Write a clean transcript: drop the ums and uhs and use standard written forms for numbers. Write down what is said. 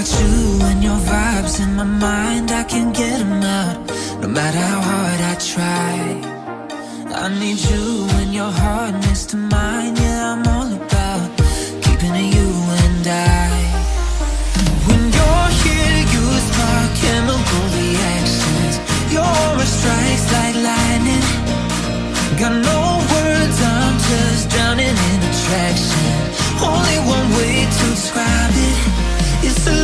got you and your vibes in my mind, I can't get them out, no matter how hard I try. I need you and your heart next to mine, yeah, I'm all about keeping it you and I. When you're here, you spark chemical reactions. Your aura strikes like lightning. Got no words, I'm just drowning in attraction. Only one way to describe it, it's the